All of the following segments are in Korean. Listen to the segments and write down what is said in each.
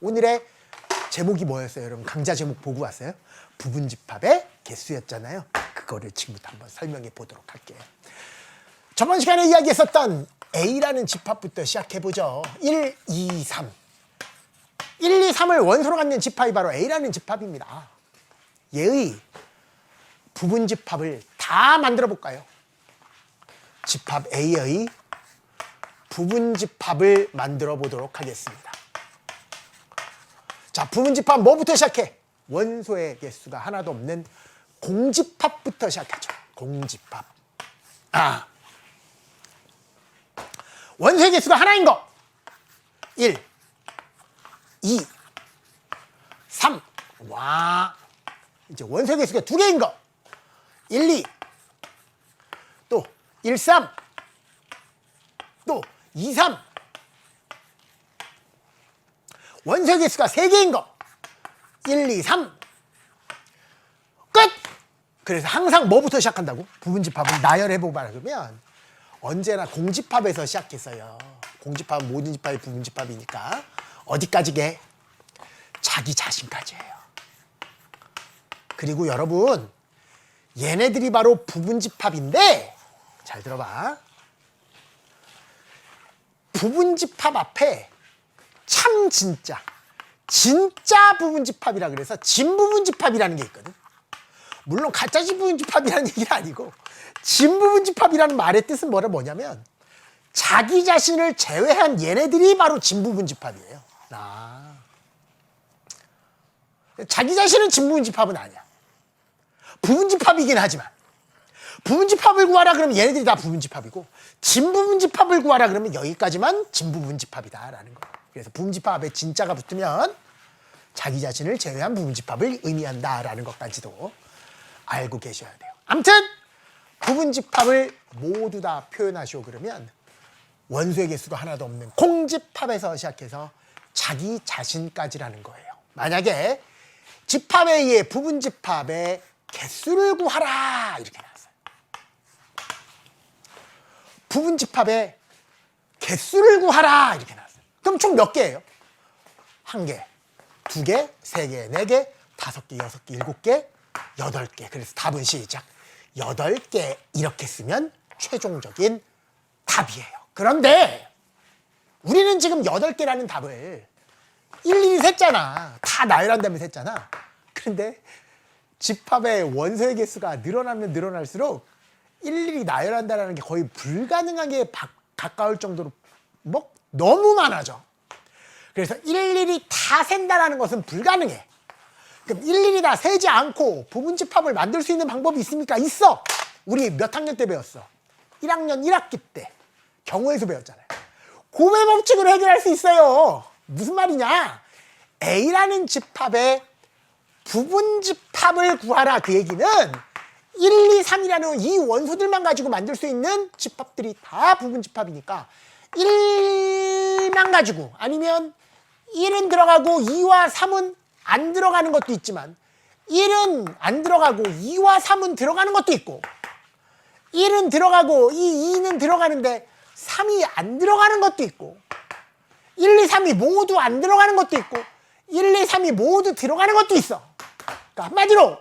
오늘의 제목이 뭐였어요? 여러분 강좌 제목 보고 왔어요? 부분집합의 개수였잖아요. 그거를 지금부터 한번 설명해 보도록 할게요. 저번 시간에 이야기했었던 A라는 집합부터 시작해보죠. 1, 2, 3 1, 2, 3을 원소로 갖는 집합이 바로 A라는 집합입니다. 얘의 부분집합을 다 만들어 볼까요? 집합 A의 부분집합을 만들어 보도록 하겠습니다. 자, 부분집합 뭐부터 시작해? 원소의 개수가 하나도 없는 공집합부터 시작하죠. 공집합. 원소의 개수가 하나인 거. 1, 2, 3. 와. 이제 원소의 개수가 두 개인 거. 1, 2. 또 1, 3. 또 2, 3. 원소의 개수가 3개인 거. 1, 2, 3. 끝! 그래서 항상 뭐부터 시작한다고? 부분집합을 나열해보라 그러면 언제나 공집합에서 시작했어요. 공집합은 모든 집합이 부분집합이니까 어디까지게? 자기 자신까지예요. 그리고 여러분 얘네들이 바로 부분집합인데 잘 들어봐. 부분집합 앞에 참 진짜 부분집합이라 그래서 진부분집합이라는 게 있거든. 물론 가짜 부분집합이라는 얘기는 아니고 진부분집합이라는 말의 뜻은 뭐냐면 자기 자신을 제외한 얘네들이 바로 진부분집합이에요. 자기 자신은 진부분집합은 아니야. 부분집합이긴 하지만 부분집합을 구하라 그러면 얘네들이 다 부분집합이고 진부분집합을 구하라 그러면 여기까지만 진부분집합이다라는 거예요. 그래서 부분집합 앞에 진짜가 붙으면 자기 자신을 제외한 부분집합을 의미한다라는 것까지도 알고 계셔야 돼요. 아무튼 부분집합을 모두 다 표현하시오 그러면 원소의 개수가 하나도 없는 공집합에서 시작해서 자기 자신까지라는 거예요. 만약에 집합에 의해 부분집합의 개수를 구하라 이렇게 나왔어요. 부분집합의 개수를 구하라 이렇게 나왔어요. 그럼 총 몇 개예요? 1개, 2개, 3개, 4개, 5개, 6개, 7개, 8개. 그래서 답은 시작. 8개 이렇게 쓰면 최종적인 답이에요. 그런데 우리는 지금 8개라는 답을 일일이 셌잖아. 다 나열한 다음에 셌잖아. 그런데 집합의 원소의 개수가 늘어나면 늘어날수록 일일이 나열한다는 게 거의 불가능하게 가까울 정도로 너무 많아져. 그래서 일일이 다 센다는 것은 불가능해. 그럼 일일이 다 세지 않고 부분집합을 만들 수 있는 방법이 있습니까? 있어. 우리 몇 학년 때 배웠어? 1학년 1학기 때 경우의 수 배웠잖아요. 고배 법칙으로 해결할 수 있어요. 무슨 말이냐? A라는 집합의 부분집합을 구하라 그 얘기는 1, 2, 3이라는 이 원소들만 가지고 만들 수 있는 집합들이 다 부분집합이니까 1만 가지고 아니면 1은 들어가고 2와 3은 안 들어가는 것도 있지만 1은 안 들어가고 2와 3은 들어가는 것도 있고 1은 들어가고 2는 들어가는데 3이 안 들어가는 것도 있고 1, 2, 3이 모두 안 들어가는 것도 있고 1, 2, 3이 모두 들어가는 것도 있어. 그러니까 한마디로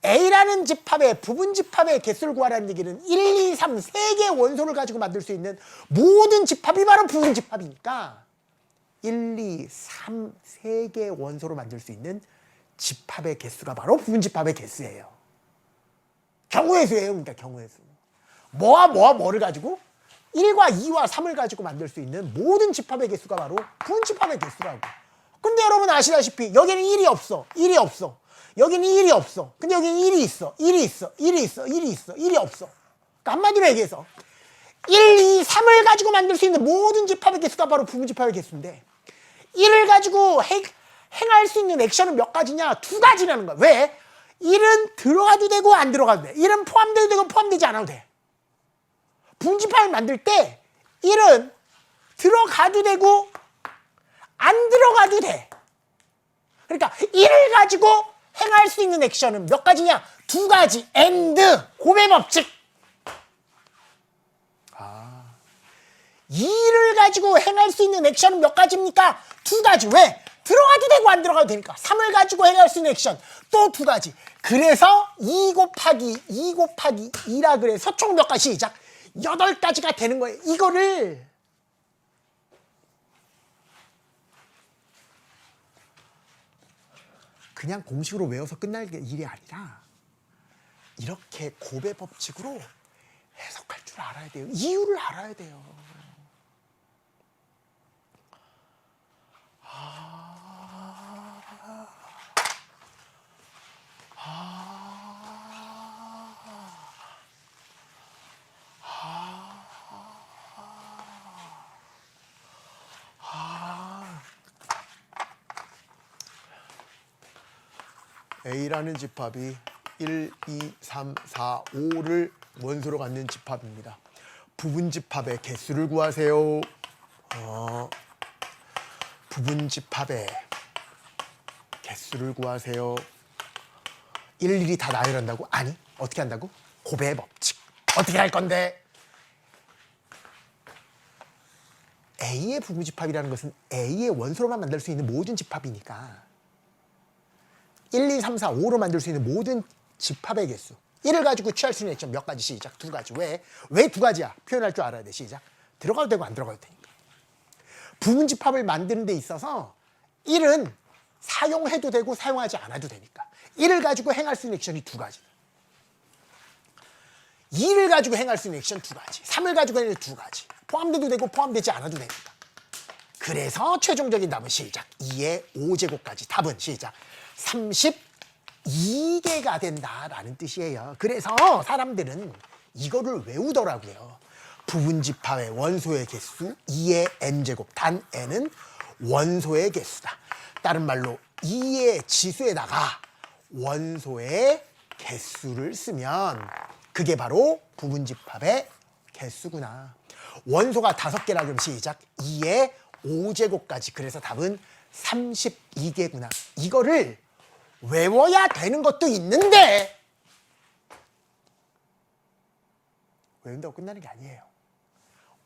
A라는 집합의 부분집합의 개수를 구하라는 얘기는 1, 2, 3, 3개의 원소를 가지고 만들 수 있는 모든 집합이 바로 부분집합이니까 1, 2, 3, 3개의 원소로 만들 수 있는 집합의 개수가 바로 부분집합의 개수예요. 경우의 수예요. 그러니까 경우의 수. 뭐를 가지고 1과 2와 3을 가지고 만들 수 있는 모든 집합의 개수가 바로 부분집합의 개수라고. 근데 여러분 아시다시피 여기는 1이 없어. 1이 없어. 여기는 1이 없어. 근데 여기는 1이 있어. 1이 있어. 1이 있어. 1이 있어. 1이 없어. 그러니까 한마디로 얘기해서 1, 2, 3을 가지고 만들 수 있는 모든 집합의 개수가 바로 부분집합의 개수인데 1을 가지고 행할 수 있는 액션은 몇 가지냐? 2가지라는 거야. 왜? 1은 들어가도 되고 안 들어가도 돼. 1은 포함돼도 되고 포함되지 않아도 돼. 부분집합을 만들 때 1은 들어가도 되고 안 들어가도 돼. 그러니까 1을 가지고 행할 수 있는 액션은 몇 가지냐? 2가지. and 고배 법칙. 2를 가지고 행할 수 있는 액션은 몇 가지입니까? 2가지. 왜? 들어가도 되고 안 들어가도 되니까 3을 가지고 해결할 수 있는 액션 또 두 가지. 그래서 2 곱하기 2 곱하기 2라 그래서 총 몇 가지 시작 8가지가 되는 거예요. 이거를 그냥 공식으로 외워서 끝날 일이 아니라 이렇게 곱의 법칙으로 해석할 줄 알아야 돼요. 이유를 알아야 돼요. A라는 집합이 1, 2, 3, 4, 5를 원소로 갖는 집합입니다. 부분 집합의 개수를 구하세요. 부분 집합의 개수를 구하세요. 일일이 다 나열한다고? 아니, 어떻게 한다고? 곱의 법칙. 어떻게 할 건데? A의 부분 집합이라는 것은 A의 원소로만 만들 수 있는 모든 집합이니까 1, 2, 3, 4, 5로 만들 수 있는 모든 집합의 개수 1을 가지고 취할 수 있는 액션 몇 가지 시작? 두 가지. 왜 두 가지야? 표현할 줄 알아야 돼. 시작. 들어가도 되고 안 들어가도 되니까. 부분 집합을 만드는 데 있어서 1은 사용해도 되고 사용하지 않아도 되니까 1을 가지고 행할 수 있는 액션이 두 가지다. 2를 가지고 행할 수 있는 액션 두 가지. 3을 가지고 행할 두 가지. 포함돼도 되고 포함되지 않아도 되니까. 그래서 최종적인 답은 시작 2의 5제곱까지 답은 시작 32개가 된다라는 뜻이에요. 그래서 사람들은 이거를 외우더라고요. 부분 집합의 원소의 개수 2의 n제곱 단 n은 원소의 개수다. 다른 말로 2의 지수에다가 원소의 개수를 쓰면 그게 바로 부분 집합의 개수구나. 원소가 5개라 그러면 시작 2의 5제곱까지. 그래서 답은 32개구나. 이거를 외워야 되는 것도 있는데 외운다고 끝나는 게 아니에요.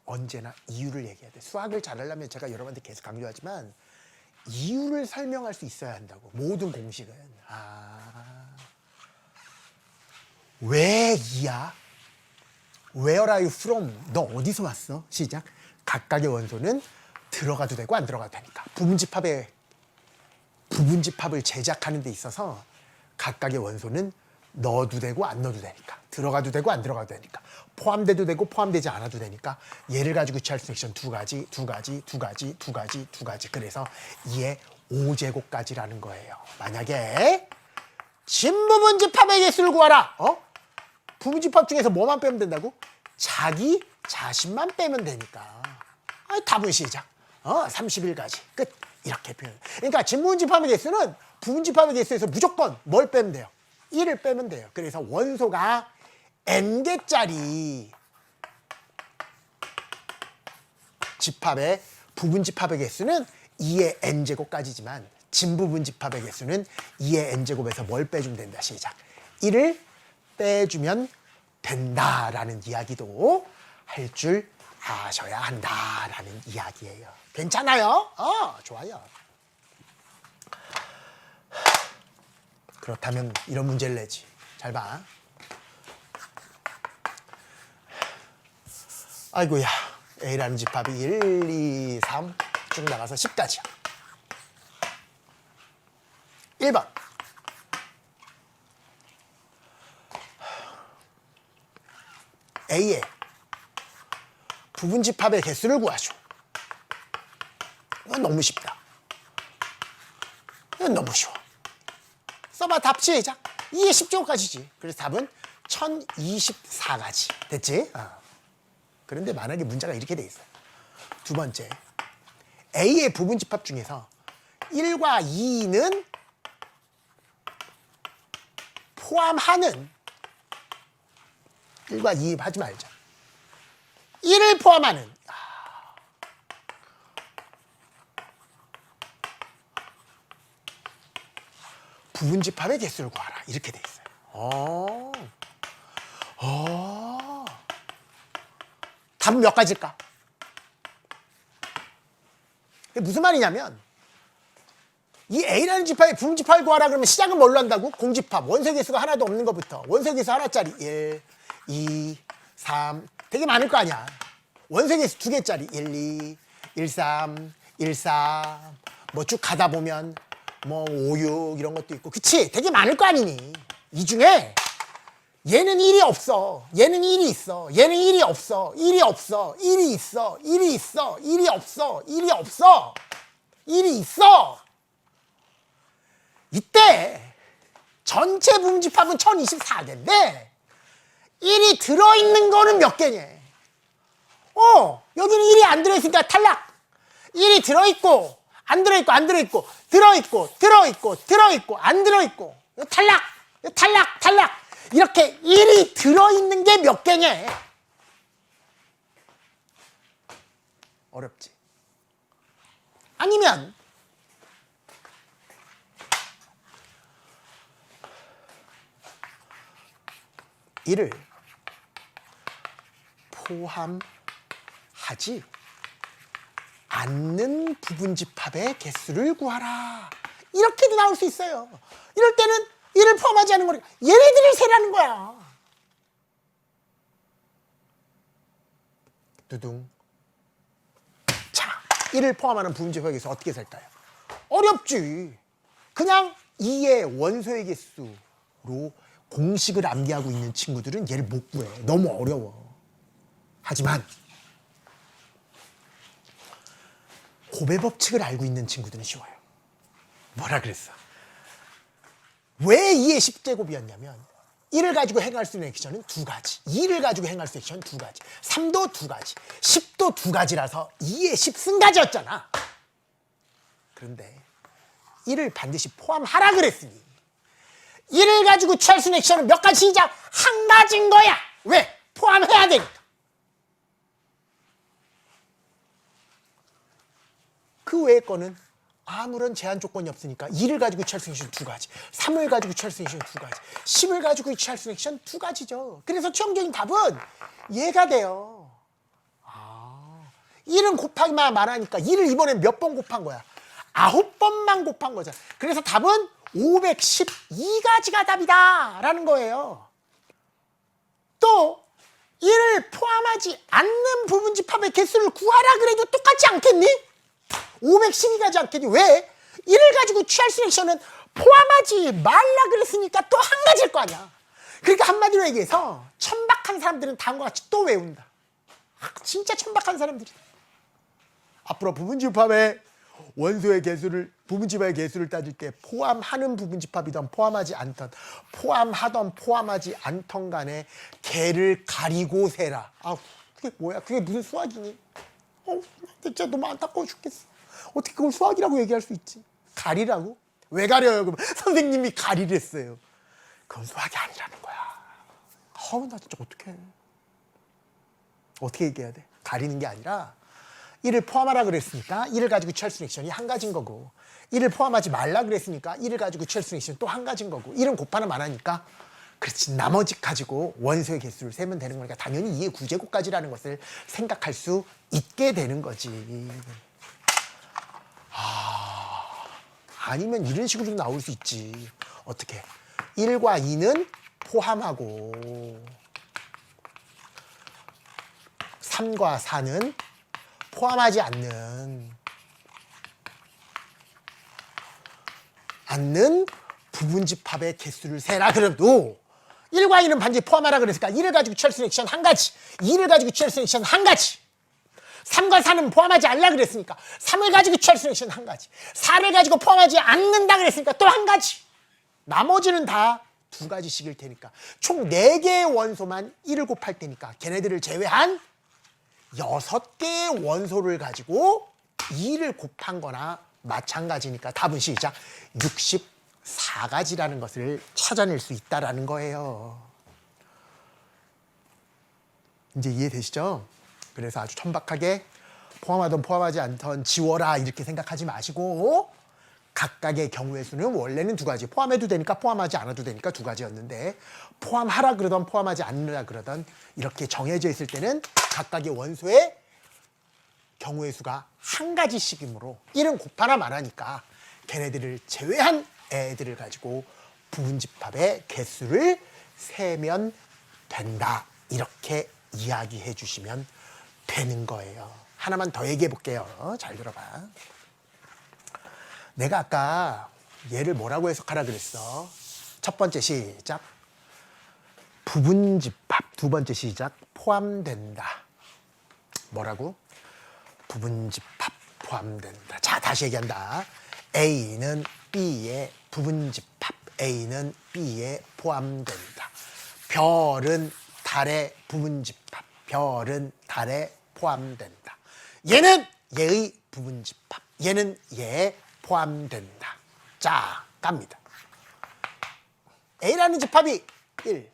언제나 이유를 얘기해야 돼. 수학을 잘하려면 제가 여러분한테 계속 강조하지만 이유를 설명할 수 있어야 한다고. 모든 공식은. 왜 이야? Where are you from? 너 어디서 왔어? 시작. 각각의 원소는 들어가도 되고 안 들어가도 되니까. 부분 집합을 제작하는 데 있어서 각각의 원소는 넣어도 되고 안 넣어도 되니까. 들어가도 되고 안 들어가도 되니까. 포함돼도 되고 포함되지 않아도 되니까. 얘를 가지고 취할 수 있는 액션 두 가지. 그래서 2의 5제곱까지라는 거예요. 만약에 진부분 집합의 개수를 구하라. 부분 집합 중에서 뭐만 빼면 된다고? 자기 자신만 빼면 되니까. 답은 시작. 31가지. 끝. 이렇게 표현. 그러니까 진부분 집합의 개수는 부분 집합의 개수에서 무조건 뭘 빼면 돼요? 1을 빼면 돼요. 그래서 원소가 n개짜리 집합의 부분 집합의 개수는 2의 n제곱까지지만 진부분 집합의 개수는 2의 n제곱에서 뭘 빼주면 된다. 시작. 1을 빼주면 된다라는 이야기도 할 줄 아셔야 한다라는 이야기예요. 괜찮아요? 좋아요. 그렇다면 이런 문제를 내지. 잘 봐. 아이고야. A라는 집합이 1, 2, 3 쭉 나가서 10까지야. 1번. A의 부분 집합의 개수를 구하시오. 이건 너무 쉽다. 이건 너무 쉬워. 써봐. 답 시작. 2의 10제곱까지지. 그래서 답은 1024가지. 됐지? 그런데 만약에 문제가 이렇게 돼 있어요. 두 번째. A의 부분 집합 중에서 1과 2는 포함하는 1과 2 하지 말자. 1을 포함하는 부분 집합의 개수를 구하라. 이렇게 돼 있어요. 답은 몇 가지일까? 무슨 말이냐면 이 A라는 집합의 부분집합을 구하라 그러면 시작은 뭘로 한다고? 공집합. 원소의 개수가 하나도 없는 것부터. 원소의 개수 하나짜리 1, 2, 3. 되게 많을 거 아니야. 원소의 개수 2개짜리 1, 2, 1, 3, 1, 4. 뭐 쭉 가다 보면 뭐 5, 6 이런 것도 있고. 그치? 되게 많을 거 아니니. 이 중에 얘는 1이 없어. 얘는 1이 있어. 얘는 1이 없어. 1이 없어. 1이 있어. 1이 있어. 1이 없어. 1이 없어. 1이 있어. 이때 전체 부분집합은 1024개인데 1이 들어있는 거는 몇 개냐? 여기는 1이 안 들어있으니까 탈락. 1이 들어있고 안 들어있고 안 들어있고 들어있고 들어있고 들어있고 안 들어있고 탈락. 탈락 탈락. 이렇게 1이 들어있는 게 몇 개냐? 어렵지. 아니면 이를 포함하지 않는 부분집합의 개수를 구하라. 이렇게도 나올 수 있어요. 이럴 때는 이를 포함하지 않는 거니까 얘네들을 세라는 거야. 두둥. 자, 이를 포함하는 부분집합의 개수 어떻게 셀까요? 어렵지. 그냥 2의 원소의 개수로 공식을 암기하고 있는 친구들은 얘를 못 구해. 너무 어려워. 하지만 곱의 법칙을 알고 있는 친구들은 쉬워요. 뭐라 그랬어? 왜 2의 10제곱이었냐면 1을 가지고 행할 수 있는 액션은 두 가지, 2를 가지고 행할 수 있는 액션은 두 가지, 3도 두 가지, 10도 두 가지라서 2의 10승가지였잖아. 그런데 1을 반드시 포함하라 그랬으니 1을 가지고 취할 수 있는 액션은 몇 가지이자 한 가지인 거야. 왜? 포함해야 되니까. 그 외의 거는 아무런 제한 조건이 없으니까 2를 가지고 취할 수 있는 액션 두 가지, 3을 가지고 취할 수 있는 액션 두 가지, 10을 가지고 취할 수 있는 액션 두 가지죠. 그래서 최종적인 답은 얘가 돼요. 1은 곱하기만 말하니까 2를 이번엔 몇 번 곱한 거야? 9번만 곱한 거잖아. 그래서 답은 512가지가 답이다 라는 거예요. 또 1을 포함하지 않는 부분집합의 개수를 구하라 그래도 똑같지 않겠니? 512가지 않겠니? 왜? 1을 가지고 취할 수 있는 액션은 포함하지 말라 그랬으니까 또 한 가지일 거 아니야. 그러니까 한마디로 얘기해서 천박한 사람들은 다음과 같이 또 외운다. 진짜 천박한 사람들이. 앞으로 부분집합의 원소의 개수를, 부분집합의 개수를 따질 때 포함하는 부분집합이든 포함하지 않던, 포함하던 포함하지 않던 간에 개를 가리고 세라. 그게 뭐야? 그게 무슨 수학이니? 진짜 너무 안타까워 죽겠어. 어떻게 그걸 수학이라고 얘기할 수 있지? 가리라고? 왜 가려요? 그럼 선생님이 가리랬어요. 그건 수학이 아니라는 거야. 나 진짜 어떻게 얘기해야 돼? 가리는 게 아니라 1을 포함하라 그랬으니까 1을 가지고 취할 수 있는 액션이 한 가지인 거고, 1을 포함하지 말라 그랬으니까 1을 가지고 취할 수 있는 액션이 또 한 가지인 거고, 1은 곱하는 말하니까 그렇지, 나머지 가지고 원소의 개수를 세면 되는 거니까 당연히 2의 9제곱까지라는 것을 생각할 수 있게 되는 거지. 아니면 이런 식으로 나올 수 있지. 어떻게? 1과 2는 포함하고 3과 4는 포함하지 않는 부분집합의 개수를 세라 그래도 1과 2는 반드시 포함하라 그랬으니까 1을 가지고 취할 수 있는 액션 한 가지, 2를 가지고 취할 수 있는 액션 한 가지, 3과 4는 포함하지 않으라 그랬으니까 3을 가지고 취할 수 있는 액션 한 가지, 4를 가지고 포함하지 않는다 그랬으니까 또 한 가지, 나머지는 다 두 가지씩일 테니까 총 4개의 원소만 1을 곱할 테니까 걔네들을 제외한 6개의 원소를 가지고 2를 곱한 거나 마찬가지니까 답은 시작 64가지라는 것을 찾아낼 수 있다라는 거예요. 이제 이해되시죠? 그래서 아주 천박하게 포함하든 포함하지 않던 지워라 이렇게 생각하지 마시고 각각의 경우의 수는 원래는 두 가지, 포함해도 되니까 포함하지 않아도 되니까 두 가지였는데 포함하라 그러던 포함하지 않으라 그러던 이렇게 정해져 있을 때는 각각의 원소의 경우의 수가 한 가지씩이므로 1은 곱하나 말하니까 걔네들을 제외한 애들을 가지고 부분집합의 개수를 세면 된다. 이렇게 이야기해 주시면 되는 거예요. 하나만 더 얘기해 볼게요. 잘 들어봐. 내가 아까 얘를 뭐라고 해석하라 그랬어? 첫 번째 시작. 부분집합. 두 번째 시작. 포함된다. 뭐라고? 부분집합 포함된다. 자, 다시 얘기한다. A는 B의 부분집합. A는 B에 포함된다. 별은 달의 부분집합. 별은 달에 포함된다. 얘는 얘의 부분집합. 얘는 얘에 포함된다. 자, 갑니다. A라는 집합이 1,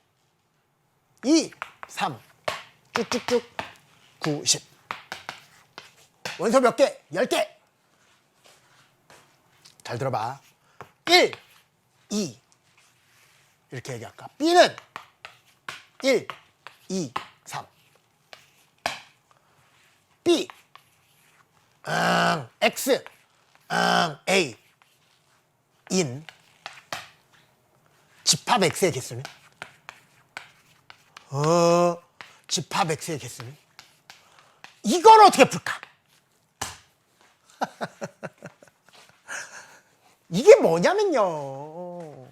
2, 3, 쭉쭉쭉 90. 원소 몇 개? 10개. 잘 들어봐. 1, 2 이렇게 얘기할까? B는 1, 2, 3. B, X, A 인 집합 X의 개수는? 집합 X의 개수는? 이걸 어떻게 풀까? 이게 뭐냐면요.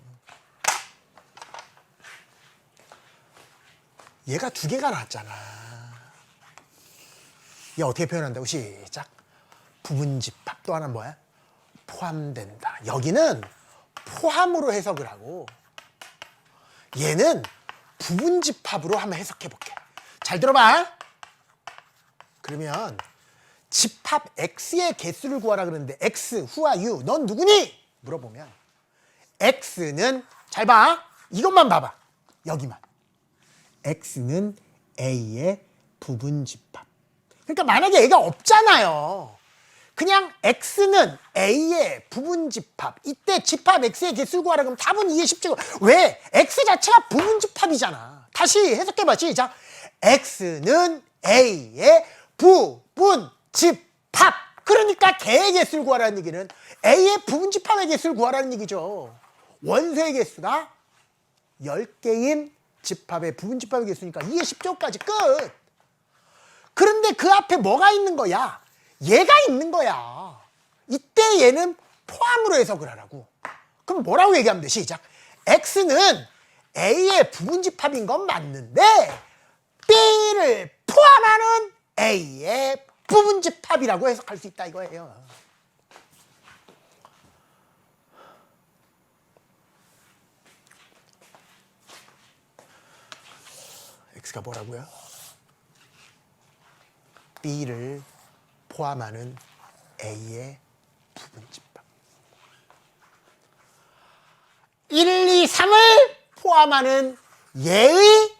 얘가 두 개가 나왔잖아. 얘 어떻게 표현한다고? 시작. 부분집합. 또 하나 뭐야? 포함된다. 여기는 포함으로 해석을 하고 얘는 부분집합으로 한번 해석해 볼게. 잘 들어봐. 그러면 집합 X의 개수를 구하라 그러는데 X, who are you? 넌 누구니? 물어보면 X는 잘 봐. 이것만 봐봐. 여기만. X는 A의 부분집합. 그러니까 만약에 얘가 없잖아요. 그냥 X는 A의 부분집합. 이때 집합 X의 개수를 구하라 그러면 답은 이해 쉽죠. 왜? X 자체가 부분집합이잖아. 다시 해석해봐. 시작. X는 A의 부분집합. 그러니까 걔의 개수를 구하라는 얘기는 A의 부분집합의 개수를 구하라는 얘기죠. 원소의 개수가 10개인 집합의 부분집합의 개수니까 이해 쉽죠까지 끝. 그런데 그 앞에 뭐가 있는 거야? 얘가 있는 거야. 이때 얘는 포함으로 해석을 하라고. 그럼 뭐라고 얘기하면 돼? 시작. X는 A의 부분집합인 건 맞는데 B를 포함하는 A의 부분집합이라고 해석할 수 있다 이거예요. X가 뭐라고요? B를 포함하는 A의 부분집합. 1, 2, 3을 포함하는 얘의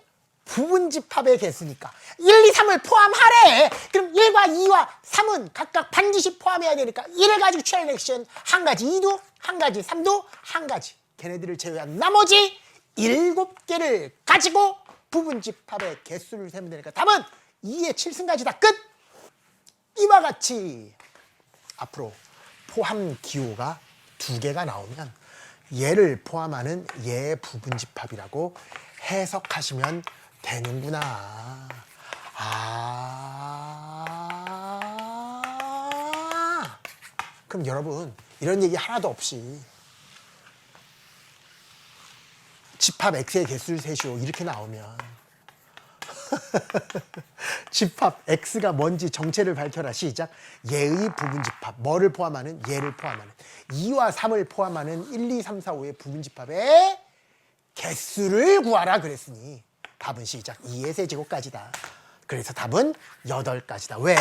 부분집합의 개수니까 1, 2, 3을 포함하래. 그럼 1과 2와 3은 각각 반드시 포함해야 되니까 1을 가지고 취하는 액션 한 가지, 2도 한 가지, 3도 한 가지. 걔네들을 제외한 나머지 7개를 가지고 부분집합의 개수를 세면 되니까 답은 2의 7승까지 다 끝! 이와 같이 앞으로 포함 기호가 2개가 나오면 얘를 포함하는 얘의 부분집합이라고 해석하시면 되는구나. 그럼 여러분 이런 얘기 하나도 없이 집합 X의 개수를 세시오 이렇게 나오면 집합 X가 뭔지 정체를 밝혀라. 시작. 얘의 부분집합. 뭐를 포함하는? 얘를 포함하는. 2와 3을 포함하는 1, 2, 3, 4, 5의 부분집합의 개수를 구하라 그랬으니 답은 시작. 2의 세제곱까지다. 그래서 답은 8가지다. 왜?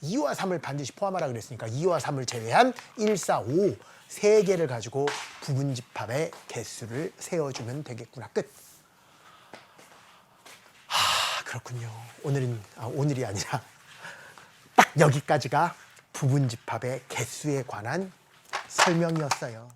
2와 3을 반드시 포함하라 그랬으니까 2와 3을 제외한 1, 4, 5 3개를 가지고 부분집합의 개수를 세워주면 되겠구나. 끝. 그렇군요. 오늘이 아니라 딱 여기까지가 부분집합의 개수에 관한 설명이었어요.